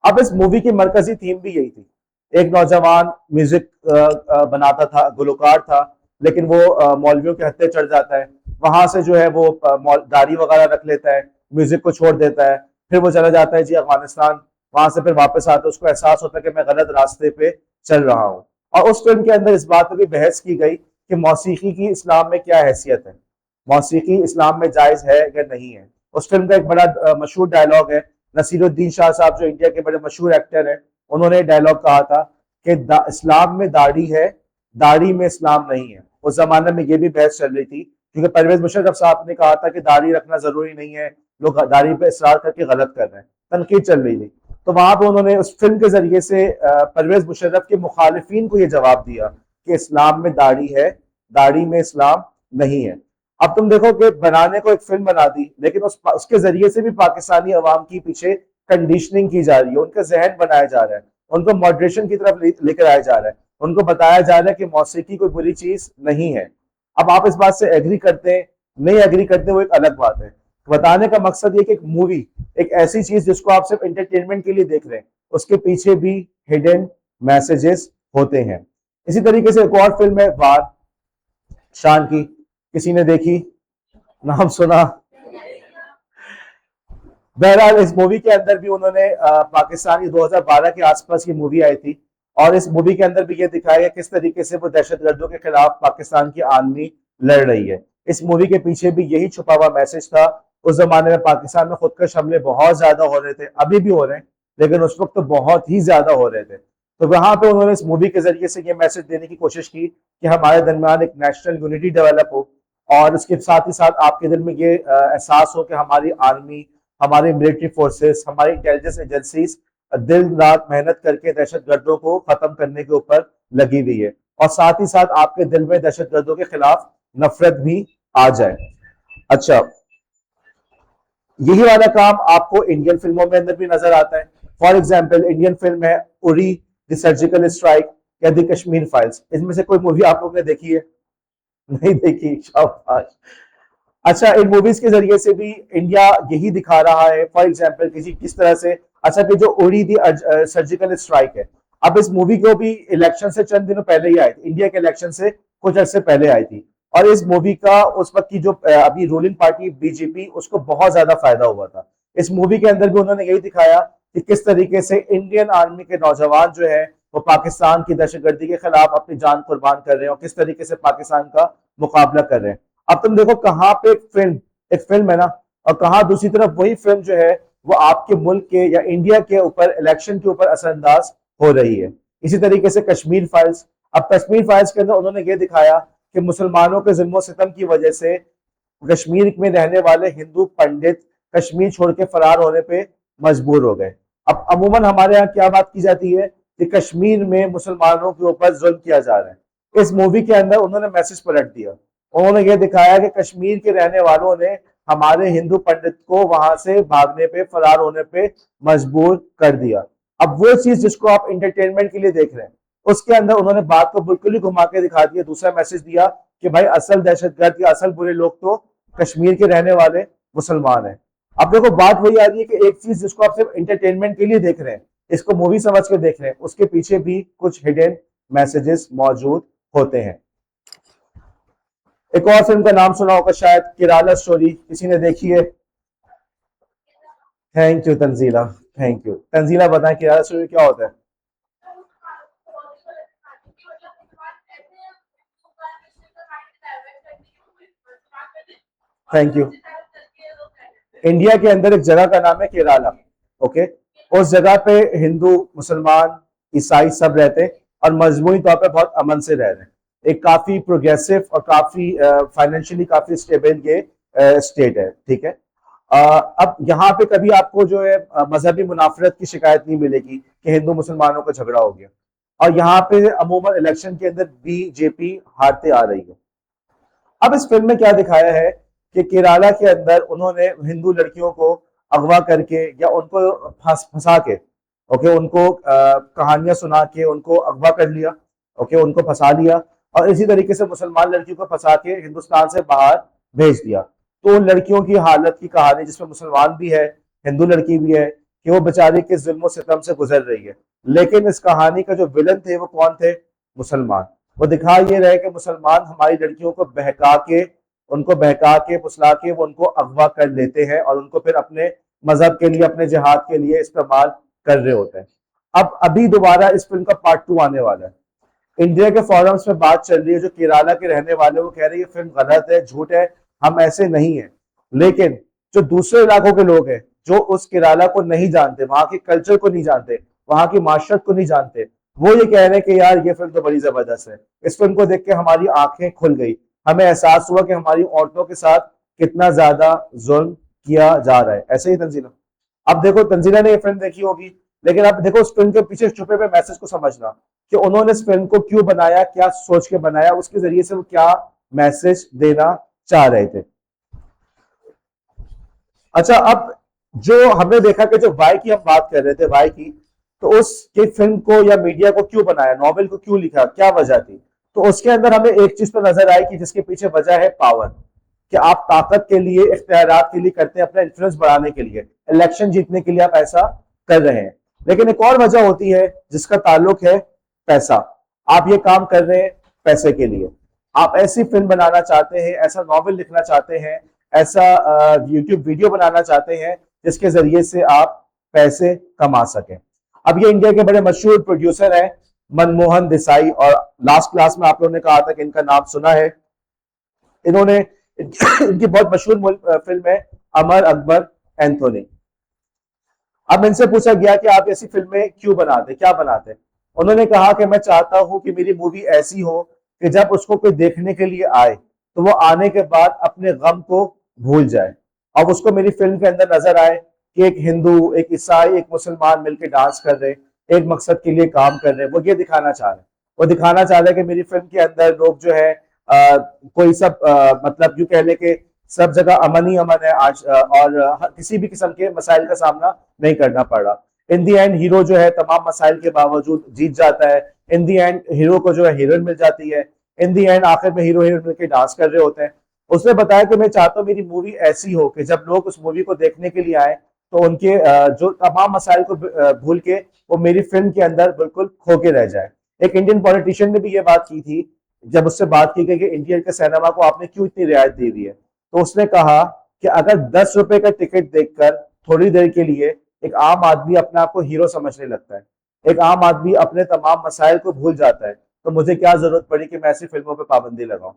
Speaker 1: अब इस मूवी की मरकजी थीम भी यही थी। एक नौजवान म्यूजिक बनाता था, गुलकार था, लेकिन वो मौलवियों के हत्थे चढ़ जाता है। वहां से जो है वो दाढ़ी वगैरह रख लेता है, म्यूजिक को छोड़ देता है, फिर वो चला जाता है जी अफगानिस्तान। वहां से फिर वापस आता है, उसको एहसास होता है कि मैं गलत रास्ते पे चल रहा हूँ। और उस फिल्म के अंदर इस बात पर भी बहस की गई कि मौसीकी की इस्लाम में क्या हैसियत है, मौसीकी इस्लाम में जायज है या नहीं है। उस फिल्म का एक बड़ा मशहूर डायलॉग है, नसीरुद्दीन शाह साहब जो इंडिया के बड़े मशहूर एक्टर हैं, उन्होंने डायलॉग कहा था कि इस्लाम में दाढ़ी है, दाढ़ी में इस्लाम नहीं है। उस जमाने में ये भी बहस चल रही थी, क्योंकि परवेज मुशर्रफ साहब ने कहा था कि दाढ़ी रखना जरूरी नहीं है, लोग दाढ़ी पे इसरार करके गलत कर रहे हैं, तनकीद चल रही थी। तो वहां पर उन्होंने उस फिल्म के जरिए से परवेज मुशर्रफ के मुखालिफिन को यह जवाब दिया कि इस्लाम में दाढ़ी है, दाढ़ी में इस्लाम नहीं है। अब तुम देखो कि बनाने को एक फिल्म बना दी, लेकिन उसके जरिए से भी पाकिस्तानी अवाम की पीछे कंडीशनिंग की जा रही है, उनका जहन बनाया जा रहा है, उनको मॉडरेशन की तरफ लेकर आया जा रहा है, उनको बताया जा रहा है कि मौसीकी कोई बुरी चीज नहीं है। अब आप इस बात से एग्री करते हैं, नहीं एग्री करते, वो एक अलग बात है। बताने का मकसद ये कि एक मूवी, एक ऐसी चीज जिसको आप सिर्फ एंटरटेनमेंट के लिए देख रहे हैं, उसके पीछे भी हिडन मैसेजेस होते हैं। इसी तरीके से एक और फिल्म है वार, शान की, किसी ने देखी? नाम सुना? बहरहाल इस मूवी के अंदर भी उन्होंने पाकिस्तानी 2012 के आसपास की मूवी आई थी, और इस मूवी के अंदर भी ये दिखाया गया किस तरीके से वो दहशतगर्दों के खिलाफ पाकिस्तान की आर्मी लड़ रही है। इस मूवी के पीछे भी यही छुपा हुआ मैसेज था। उस जमाने में पाकिस्तान में खुदकश हमले बहुत ज्यादा हो रहे थे, अभी भी हो रहे हैं, लेकिन उस वक्त तो बहुत ही ज्यादा हो रहे थे। तो वहां पे उन्होंने इस मूवी के जरिए से ये मैसेज देने की कोशिश की कि हमारे दरमियान एक नेशनल यूनिटी डेवलप हो, और उसके साथ ही साथ आपके दिल में ये एहसास हो कि हमारी आर्मी, हमारी मिलिट्री फोर्सेस, हमारी इंटेलिजेंस एजेंसीज दिन रात मेहनत करके दहशतगर्दों को खत्म करने के ऊपर लगी हुई है, और साथ ही साथ आपके दिल में दहशतगर्दों के खिलाफ नफरत भी आ जाए। अच्छा, यही वाला काम आपको इंडियन फिल्मों में अंदर भी नजर आता है। फॉर एग्जाम्पल, इंडियन फिल्म है उरी द सर्जिकल स्ट्राइक या द कश्मीर फाइल्स। इसमें से कोई मूवी आप लोग ने देखी है? नहीं देखी, शाबाश। अच्छा, इन मूवीज के जरिए से भी इंडिया यही दिखा रहा है, फॉर एग्जाम्पल किस तरह से। अच्छा, कि जो उड़ी दी सर्जिकल स्ट्राइक है, अब इस मूवी को भी इलेक्शन से चंद दिनों पहले ही आई थी, इंडिया के इलेक्शन से कुछ अर्से पहले आई थी, और इस मूवी का उस वक्त की जो अभी रूलिंग पार्टी बीजेपी, उसको बहुत ज्यादा फायदा हुआ था। इस मूवी के अंदर भी उन्होंने यही दिखाया कि किस तरीके से इंडियन आर्मी के नौजवान जो है वो पाकिस्तान की दहशतगर्दी के खिलाफ अपनी जान कुर्बान कर रहे हैं, और किस तरीके से पाकिस्तान का मुकाबला कर रहे हैं। अब तुम देखो कहाँ पे एक फिल्म है ना, और कहाँ दूसरी तरफ वही फिल्म जो है वो आपके मुल्क के या इंडिया के ऊपर, इलेक्शन के ऊपर असरअंदाज हो रही है। इसी तरीके से कश्मीर फाइल्स, अब कश्मीर फाइल्स के अंदर उन्होंने ये दिखाया कि मुसलमानों के जुल्म सितम की वजह से कश्मीर में रहने वाले हिंदू पंडित कश्मीर छोड़ के फरार होने पे मजबूर हो गए। अब अमूमन हमारे यहाँ क्या बात की जाती है कि कश्मीर में मुसलमानों के ऊपर जुल्म किया जा रहा है। इस मूवी के अंदर उन्होंने मैसेज पलट दिया, उन्होंने ये दिखाया कि कश्मीर के रहने वालों ने हमारे हिंदू पंडित को वहां से भागने पे, फरार होने पे मजबूर कर दिया। अब वो चीज जिसको आप इंटरटेनमेंट के लिए देख रहे हैं, उसके अंदर उन्होंने बात को बिल्कुल ही घुमा के दिखा दिया, दूसरा मैसेज दिया कि भाई असल दहशतगर्द या असल बुरे लोग तो कश्मीर के रहने वाले मुसलमान हैं। अब देखो बात वही आ रही है कि एक चीज जिसको आप सिर्फ एंटरटेनमेंट के लिए देख रहे हैं, इसको मूवी समझ के देख रहे हैं, उसके पीछे भी कुछ हिडन मैसेजेस मौजूद होते हैं। एक और फिल्म का नाम सुना होगा शायद, केराला स्टोरी, किसी ने देखी है? Thank you Tanzila, thank you. Tanzila बताएं केराला स्टोरी क्या होता है? Thank you. इंडिया के अंदर एक जगह का नाम है केराला, ओके। उस जगह पे हिंदू, मुसलमान, ईसाई सब रहते हैं और मजमूई तौर पे बहुत अमन से रह रहे हैं। एक काफी प्रोग्रेसिव और काफी फाइनेंशियली काफी स्टेबल ये स्टेट है, ठीक है। अब यहाँ पे कभी आपको जो है मजहबी मुनाफरत की शिकायत नहीं मिलेगी कि हिंदू मुसलमानों का झगड़ा हो गया। और यहाँ पे अमूमन इलेक्शन के अंदर बीजेपी हारते आ रही है। अब इस फिल्म में क्या दिखाया है कि केरला के अंदर उन्होंने हिंदू लड़कियों को अगवा करके या उनको फंसा के, ओके, उनको कहानियां सुना के उनको अगवा कर लिया, ओके, उनको फंसा लिया। और इसी तरीके से मुसलमान लड़कियों को फंसा के हिंदुस्तान से बाहर भेज दिया। तो उन लड़कियों की हालत की कहानी, जिसमें मुसलमान भी है, हिंदू लड़की भी है, कि वो बेचारी किस जुल्म सितम से गुजर रही है। लेकिन इस कहानी का जो विलन थे वो कौन थे? मुसलमान। वो दिखा ये रहे कि मुसलमान हमारी लड़कियों को बहका के, उनको बहका के फुसला के वो उनको अगवा कर लेते हैं और उनको फिर अपने मजहब के लिए, अपने जिहाद के लिए इस्तेमाल कर रहे होते हैं। अब अभी दोबारा इस फिल्म का पार्ट 2 आने वाला है। इंडिया के फोरम्स में बात चल रही है, जो केरला के रहने वाले वो कह रहे हैं ये फिल्म गलत है, झूठ है, हम ऐसे नहीं है। लेकिन जो दूसरे इलाकों के लोग हैं, जो उस केरला को नहीं जानते, वहां के कल्चर को नहीं जानते, वहां की माशरत को नहीं जानते, वो ये कह रहे हैं कि यार ये फिल्म तो बड़ी जबरदस्त है। इस फिल्म को देख के हमारी आंखें खुल गई, हमें एहसास हुआ कि हमारी औरतों के साथ कितना ज्यादा जुल्म किया जा रहा है। ऐसे ही तंजीला, अब देखो तंजीला ने ये फिल्म देखी होगी, लेकिन अब देखो उस फिल्म के पीछे छुपे हुए मैसेज को समझना कि उन्होंने इस फिल्म को क्यों बनाया, क्या सोच के बनाया, उसके जरिए से वो क्या मैसेज देना चाह रहे थे। अच्छा, अब जो हमने देखा कि जो वाई की हम बात कर रहे थे, वाई की, तो उसके फिल्म को या मीडिया को क्यों बनाया, नॉवेल को क्यों लिखा, क्या वजह थी? तो उसके अंदर हमें एक चीज तो नजर आई कि जिसके पीछे वजह है पावर, कि आप ताकत के लिए, इख्तियारात के लिए करते हैं, अपना इन्फ्लुएंस बढ़ाने के लिए, इलेक्शन जीतने के लिए आप ऐसा कर रहे हैं। लेकिन एक और वजह होती है जिसका ताल्लुक है पैसा। आप ये काम कर रहे हैं पैसे के लिए, आप ऐसी फिल्म बनाना चाहते हैं, ऐसा नॉवेल लिखना चाहते हैं, ऐसा यूट्यूब वीडियो बनाना चाहते हैं जिसके जरिए से आप पैसे कमा सकें। अब ये इंडिया के बड़े मशहूर प्रोड्यूसर हैं मनमोहन देसाई, और लास्ट क्लास में आप लोगों ने कहा था कि इनका नाम सुना है। इन्होंने इनकी बहुत मशहूर फिल्म है अमर अकबर एंथोनी। अब इनसे पूछा गया कि आप ऐसी फिल्में क्यों बनाते, क्या बनाते? उन्होंने कहा कि मैं चाहता हूं कि मेरी मूवी ऐसी हो कि जब उसको कोई देखने के लिए आए तो वो आने के बाद अपने गम को भूल जाए। अब उसको मेरी फिल्म के अंदर नजर आए कि एक हिंदू, एक ईसाई, एक मुसलमान मिलकर डांस कर रहे, एक मकसद के लिए काम कर रहे हैं। वो ये दिखाना चाह रहे हैं, वो दिखाना चाह रहे हैं कि मेरी फिल्म के अंदर लोग जो है कोई सब मतलब यूं कह ले कि सब जगह अमन ही अमन है आज, और किसी भी किस्म के मसाइल का सामना नहीं करना पड़ रहा। इन दी एंड हीरो जो है तमाम मसाइल के बावजूद जीत जाता है। इन दी एंड हीरो को जो है हीरोइन मिल जाती है। इन दी एंड आखिर में हीरो हीरोइन मिलकर डांस कर रहे होते हैं। उसने बताया कि मैं चाहता हूँ मेरी मूवी ऐसी हो कि जब लोग उस मूवी को देखने के लिए आए तो उनके जो तमाम मसाइल को भूल के वो मेरी फिल्म के अंदर बिल्कुल खो के रह जाए। एक इंडियन पॉलिटिशियन ने भी ये बात की थी, जब उससे बात की गई कि इंडियन के सिनेमा को आपने क्यों इतनी रियायत दी हुई है, तो उसने कहा कि अगर 10 रुपए का टिकट देखकर थोड़ी देर के लिए एक आम आदमी अपने आप को हीरो समझने लगता है, एक आम आदमी अपने तमाम मसाइल को भूल जाता है, तो मुझे क्या जरूरत पड़ी कि मैं ऐसी फिल्मों पर पाबंदी लगाऊं।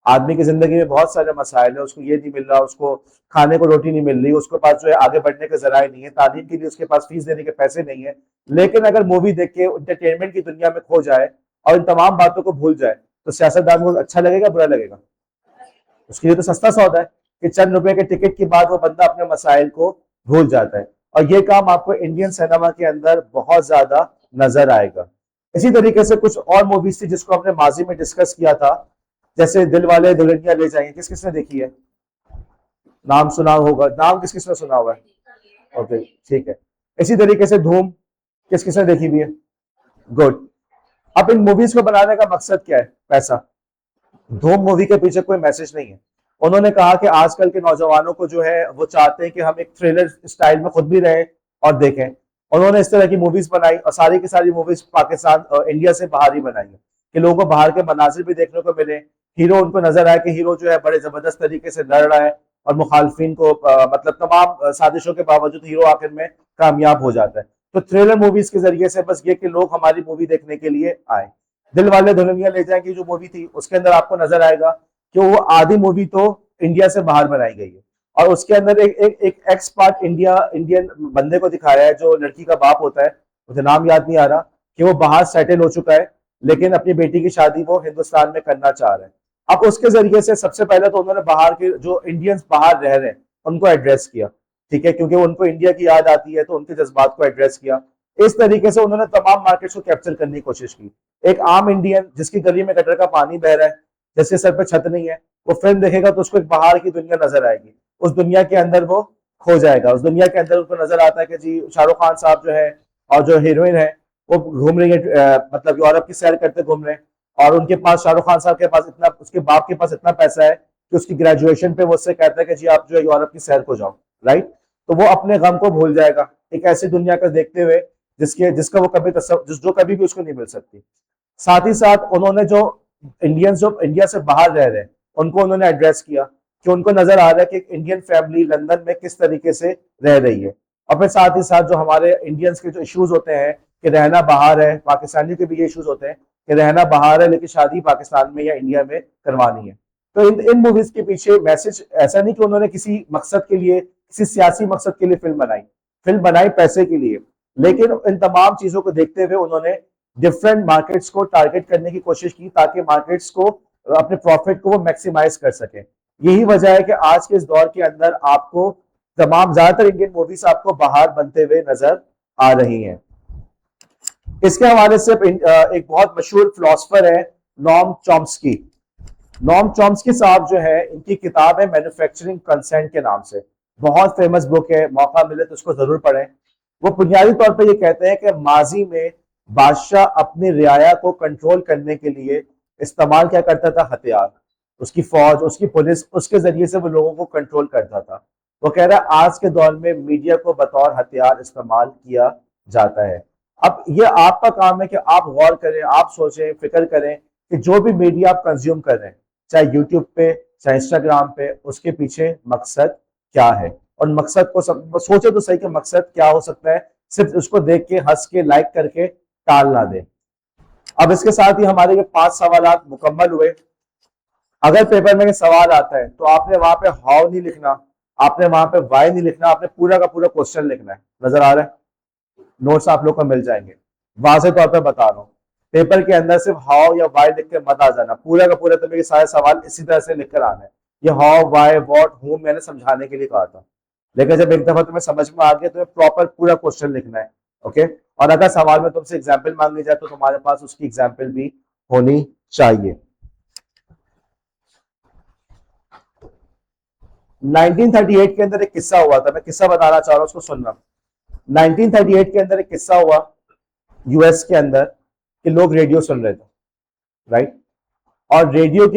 Speaker 1: आदमी की जिंदगी में बहुत सारे मसाइल है, उसको ये नहीं मिल रहा, उसको खाने को रोटी नहीं मिल रही, उसके पास जो है आगे बढ़ने के जराए नहीं है, तालीम के लिए उसके पास फीस देने के पैसे नहीं है। लेकिन अगर मूवी देख के इंटरटेनमेंट की दुनिया में खो जाए और इन तमाम बातों को भूल जाए, तो सियासतदान को अच्छा लगेगा, बुरा लगेगा? उसके लिए तो सस्ता सौदा है कि चंद रुपए के टिकट के बाद वो बंदा अपने मसाइल को भूल जाता है। और ये काम आपको इंडियन सिनेमा के अंदर बहुत ज्यादा नजर आएगा। इसी तरीके से कुछ और मूवीज थी जिसको हमने माजी में डिस्कस किया था, जैसे दिल वाले दुल्हनिया ले जाएंगे, किस किसने देखी है? नाम सुना होगा, नाम किस किसने सुना हुआ है? ओके, ठीक है। इसी तरीके से धूम, किस किसने देखी हुई है? गुड। अब इन मूवीज को बनाने का मकसद क्या है? पैसा। धूम मूवी के पीछे कोई मैसेज नहीं है। उन्होंने कहा कि आजकल के नौजवानों को जो है वो चाहते हैं कि हम एक थ्रिलर स्टाइल में खुद भी रहें और देखें। उन्होंने इस तरह की मूवीज बनाई और सारी की सारी मूवीज पाकिस्तान इंडिया से बाहर ही बनाई है कि लोगों को बाहर के मनाजिर भी देखने को मिले। हीरो उनको नजर आया कि हीरो जो है बड़े जबरदस्त तरीके से लड़ रहा है और मुखालफिन को मतलब तमाम साजिशों के बावजूद हीरो आखिर में कामयाब हो जाता है। तो थ्रिलर मूवीज के जरिए से बस ये कि लोग हमारी मूवी देखने के लिए आए। दिल वाले दुल्हनिया ले जाएंगे जो मूवी थी उसके अंदर आपको नजर आएगा कि वो आधी मूवी तो इंडिया से बाहर बनाई गई है और उसके अंदर एक एक्स पार्ट इंडियन बंदे को दिखाया है जो लड़की का बाप होता है, मुझे नाम याद नहीं आ रहा, कि वो बाहर सेटल हो चुका है लेकिन अपनी बेटी की शादी वो हिंदुस्तान में करना चाह रहा है। अब उसके जरिए से सबसे पहले तो उन्होंने बाहर के जो इंडियंस बाहर रह रहे हैं उनको एड्रेस किया, ठीक है, क्योंकि उनको इंडिया की याद आती है तो उनके जज्बात को एड्रेस किया। इस तरीके से उन्होंने तमाम मार्केट्स को कैप्चर करने की कोशिश की। एक आम इंडियन जिसकी गली में गटर का पानी बह रहा है, जिसके सर पे छत नहीं है, वो फिल्म देखेगा तो उसको एक बाहर की दुनिया नजर आएगी। उस दुनिया के अंदर वो खो जाएगा। उस दुनिया के अंदर उनको नजर आता है कि जी शाहरुख खान साहब जो है और जो हीरोइन है वो घूम रही है, मतलब यूरोप की सैर करते घूम रहे हैं और उनके पास शाहरुख खान साहब के पास इतना, उसके बाप के पास इतना पैसा है कि उसकी ग्रेजुएशन पे वो उससे कहता है कि जी आप जो है यूरोप की सैर को जाओ, राइट। तो वो अपने गम को भूल जाएगा एक ऐसी दुनिया को देखते हुए जिसका वो कभी जो कभी भी उसको नहीं मिल सकती। साथ ही साथ उन्होंने जो इंडियंस जो इंडिया से बाहर रह रहे हैं उनको उन्होंने एड्रेस किया कि उनको नजर आ रहा है कि एक इंडियन फैमिली लंदन में किस तरीके से रह रही है। और फिर साथ ही साथ जो हमारे इंडियंस के जो इश्यूज होते हैं कि रहना बाहर है, पाकिस्तानियों के भी ये इश्यूज होते हैं कि रहना बाहर है लेकिन शादी पाकिस्तान में या इंडिया में करवानी है। तो इन मूवीज के पीछे मैसेज ऐसा नहीं कि उन्होंने किसी मकसद के लिए, किसी सियासी मकसद के लिए फिल्म बनाई पैसे के लिए, लेकिन इन तमाम चीजों को देखते हुए उन्होंने डिफरेंट मार्केट्स को टारगेट करने की कोशिश की ताकि मार्केट्स को अपने प्रॉफिट को वो मैक्सिमाइज कर सके। यही वजह है कि आज के इस दौर के अंदर आपको तमाम ज्यादातर इंडियन मूवीज आपको बाहर बनते हुए नजर आ रही हैं। इसके हवाले से एक बहुत मशहूर फिलोसफर है नॉम चॉम्स्की। नॉम चॉम्स्की साहब जो है इनकी किताब है मैन्युफैक्चरिंग कंसेंट के नाम से, बहुत फेमस बुक है, मौका मिले तो उसको जरूर पढ़ें। वो बुनियादी तौर पर ये कहते हैं कि माजी में बादशाह अपनी रियाया को कंट्रोल करने के लिए इस्तेमाल क्या करता था, हथियार, उसकी फौज, उसकी पुलिस, उसके जरिए से वो लोगों को कंट्रोल करता था। वो कह रहा है आज के दौर में मीडिया को बतौर हथियार इस्तेमाल किया जाता है। अब ये आपका काम है कि आप गौर करें, आप सोचें, फिक्र करें कि जो भी मीडिया आप कंज्यूम कर रहे हैं, चाहे यूट्यूब पे, चाहे इंस्टाग्राम पे, उसके पीछे मकसद क्या है। और मकसद को सोचे तो सही कि मकसद क्या हो सकता है, सिर्फ उसको देख के हंस के लाइक करके टाल ना दे। अब इसके साथ ही हमारे ये 5 सवाल मुकम्मल हुए। अगर पेपर में सवाल आता है तो आपने वहां पे हाउ नहीं लिखना, आपने वहां पे वाई नहीं लिखना, आपने पूरा का पूरा क्वेश्चन लिखना है। नजर आ रहा है? नोट्स आप लोग को मिल जाएंगे। वाजे तौर पर बता रहा हूँ, पेपर के अंदर सिर्फ हाउ या वाई लिख के मत आ जाना, पूरा का पूरा तुम्हें सारे सवाल इसी तरह से लिख कर आना है। ये हाउ, वाई, वॉट, हूम मैंने समझाने के लिए कहा था, लेकिन जब एक दफा तुम्हें समझ में आ गया तो प्रॉपर पूरा क्वेश्चन लिखना है। ओके। और अगर सवाल में तुमसे एग्जाम्पल मांगी जाए तो तुम्हारे पास उसकी एग्जाम्पल भी होनी चाहिए। 1938 के अंदर एक किस्सा हुआ था, मैं किस्सा बताना चाह रहा हूं, उसको सुनना। 1938 के अंदर एक किस्सा हुआ यूएस के अंदर कि लोग रेडियो सुन रहे थे, राइट। और रेडियो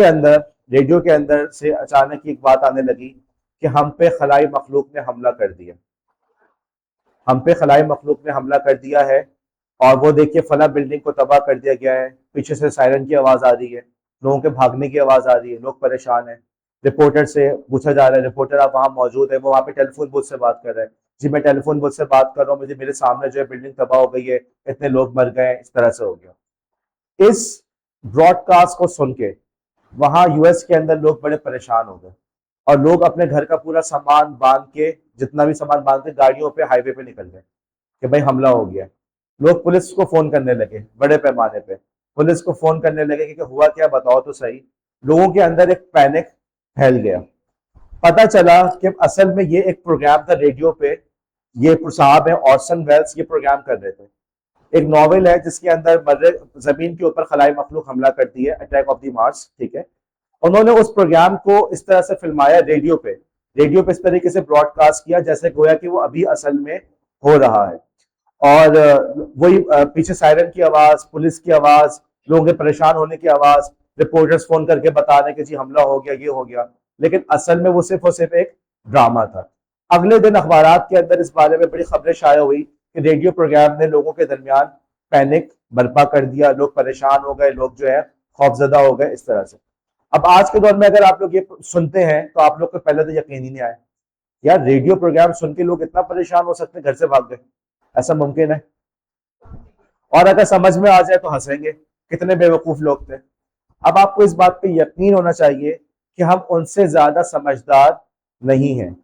Speaker 1: के अंदर से अचानक एक बात आने लगी कि हम पे खलाई मखलूक ने हमला कर दिया, हम पे खलाई मखलूक ने हमला कर दिया है और वो देखिए फला बिल्डिंग को तबाह कर दिया गया है। पीछे से सायरन की आवाज आ रही है, लोगों के भागने की आवाज आ रही है, लोग परेशान है। रिपोर्टर से पूछा जा रहा है, रिपोर्टर आप वहां मौजूद है? वो वहां पे टेलीफोन बुथ से बात कर रहे हैं। जी मैं टेलीफोन बुथ से बात कर रहा हूँ, मुझे मेरे सामने जो है बिल्डिंग तबाह हो गई है, इतने लोग मर गए, इस तरह से हो गया। इस ब्रॉडकास्ट को सुन के वहां यूएस के अंदर लोग बड़े परेशान हो गए और लोग अपने घर का पूरा सामान बांध के, जितना भी सामान बांध के गाड़ियों पे, हाईवे पे निकल गए कि भाई हमला हो गया। लोग पुलिस को फोन करने लगे, बड़े पैमाने पे पुलिस को फोन करने लगे कि हुआ क्या, बताओ तो सही। लोगों के अंदर एक पैनिक फैल गया। पता चला कि असल में ये एक प्रोग्राम था रेडियो पे, ये साहब है ऑर्सन वेल्स, ये प्रोग्राम कर रहे थे। एक नॉवेल है जिसके अंदर मर्रे जमीन के ऊपर खलाई मखलूक हमला करती है, अटैक ऑफ द मार्स, ठीक है। उन्होंने उस प्रोग्राम को इस तरह से फिल्माया, रेडियो पे इस तरीके से ब्रॉडकास्ट किया जैसे गोया कि वो अभी असल में हो रहा है। और वही पीछे सायरन की आवाज, पुलिस की आवाज, लोगों के परेशान होने की आवाज, रिपोर्टर्स फोन करके बता रहे कि जी हमला हो गया, ये हो गया, लेकिन असल में वो सिर्फ और सिर्फ एक ड्रामा था। अगले दिन अखबारात के अंदर इस बारे में बड़ी खबरें शाया हुई कि रेडियो प्रोग्राम ने लोगों के दरमियान पैनिक बर्पा कर दिया, लोग परेशान हो गए, लोग जो है खौफजदा हो गए इस तरह से। अब आज के दौर में अगर आप लोग ये सुनते हैं तो आप लोग को पहले तो यकीन ही नहीं आया, यार रेडियो प्रोग्राम सुन के लोग इतना परेशान हो सकते हैं, घर से भाग गए, ऐसा मुमकिन है? और अगर समझ में आ जाए तो हंसेंगे, कितने बेवकूफ लोग थे। अब आपको इस बात पे यकीन होना चाहिए कि हम उनसे ज्यादा समझदार नहीं हैं।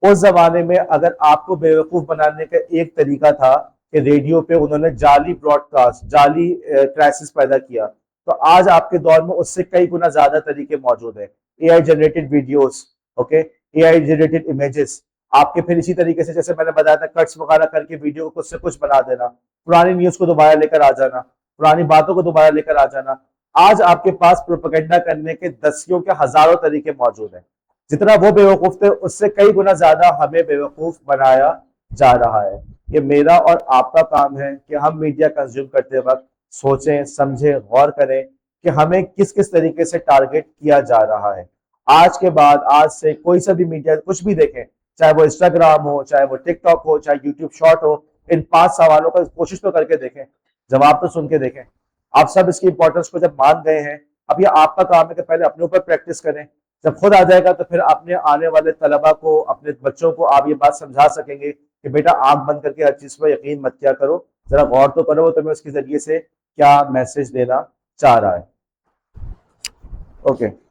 Speaker 1: उस जमाने में अगर आपको बेवकूफ बनाने का एक तरीका था कि रेडियो पे उन्होंने जाली ब्रॉडकास्ट, जाली क्राइसिस पैदा किया, तो आज आपके दौर में उससे कई गुना ज्यादा तरीके मौजूद है। AI generated videos, okay, AI generated images, आपके फिर इसी तरीके से जैसे मैंने बताया था कट्स वगैरह करके वीडियो को कुछ से कुछ बना देना, पुरानी न्यूज को दोबारा लेकर आ जाना, पुरानी बातों को दोबारा लेकर आ जाना। आज आपके पास प्रोपेगेंडा करने के दसियों के हजारों तरीके मौजूद हैं। जितना वो बेवकूफ थे उससे कई गुना ज्यादा हमें बेवकूफ बनाया जा रहा है। ये मेरा और आपका काम है कि हम मीडिया कंज्यूम करते वक्त सोचें, समझें, गौर करें कि हमें किस किस तरीके से टारगेट किया जा रहा है। आज के बाद, आज से कोई सा भी मीडिया कुछ भी देखें, चाहे वो इंस्टाग्राम हो, चाहे वो टिकटॉक हो, चाहे यूट्यूब शॉर्ट हो, इन 5 सवालों का कोशिश तो करके देखें, जवाब तो सुन के देखें। आप सब इसकी इंपॉर्टेंस को जब मान गए हैं, अब ये आपका काम है कि पहले अपने ऊपर प्रैक्टिस करें। जब खुद आ जाएगा तो फिर अपने आने वाले तलबा को, अपने बच्चों को आप ये बात समझा सकेंगे कि बेटा आंख बंद करके हर चीज पर यकीन मत किया करो, जरा गौर तो करो तुम्हें उसके जरिए से क्या मैसेज देना चाह रहा है। ओके।